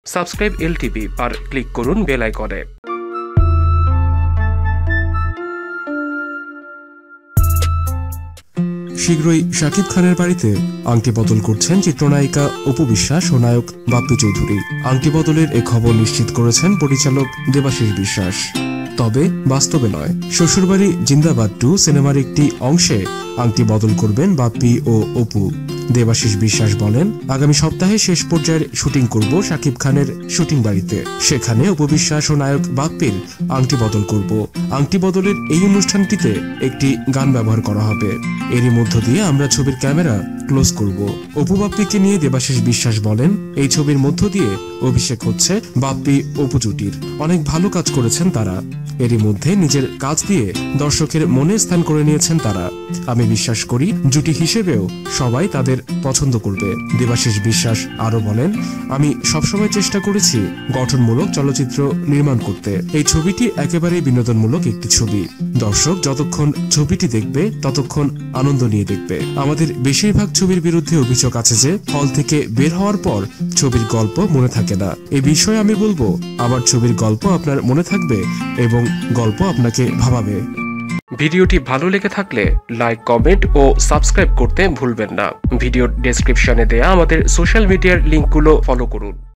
Subscribe LTV আর click করুন bell আইকনে। শীঘ্রই শাকিব খানের বাড়িতে আংটি বদল করছেন চিত্রনায়িকা অপু বিশ্বাস ও নায়ক বাপ্পি চৌধুরী। আংটি বদলের এ খবর নিশ্চিত করেছেন পরিচালক দেবাশিস বিশ্বাস। তবে বাস্তবে নয়, শ্বশুরবাড়ি জিন্দাবাদ 2 সিনেমার একটি অংশে আংটি বদল করবেন বাপ্পি ও অপু। দেবাশিস বিশ্বাস বলেন, আগামী সপ্তাহে শেষ পর্যায়ের শুটিং করব শাকিব খানের শুটিং বাড়িতে। সেখানে অপু বিশ্বাস ও নায়ক বাপ্পির আংটি বদল করব। আংটি বদলের এই অনুষ্ঠানটিতে একটি গান ব্যবহার করা হবে। এরই মধ্য দিয়ে আমরা ছবির ক্যামেরা ক্লোজ করব। অপু বাপ্পিকে নিয়ে দেবাশিস বিশ্বাস বলেন, এই ছবির মধ্য দিয়ে অভিষেক হচ্ছে বাপ্পি অপু জুটির। অনেক ভালো কাজ করেছেন তারা। এরই মধ্যে নিজের কাজ দিয়ে দর্শকের মনে স্থান করে নিয়েছেন তারা। আমি বিশ্বাস করি জুটি হিসেবেও সবাই তাদের পছন্দ করবে। দেবাশিস বিশ্বাস আরো বলেন, আমি সবসময় চেষ্টা করেছি গঠনমূলক চলচ্চিত্র নির্মাণ করতে। এই ছবিটি একেবারেই বিনোদনমূলক একটি ছবি। দর্শক যতক্ষণ ছবিটি দেখবে ততক্ষণ আনন্দ নিয়ে দেখবে। আমাদের বেশিরভাগ ছবির বিরুদ্ধে অভিযোগ আছে যে হল থেকে বের হওয়ার পর ছবির গল্প মনে থাকে না। এ বিষয়ে আমি বলবো, আবার ছবির গল্প আপনার মনে থাকবে এবং গল্প আপনাকে ভাবাবে। ভিডিওটি ভালো লেগে থাকলে লাইক, কমেন্ট ও সাবস্ক্রাইব করতে ভুলবেন না। ভিডিওর ডেসক্রিপশনে দেয়া আমাদের সোশ্যাল মিডিয়ার লিঙ্কগুলো ফলো করুন।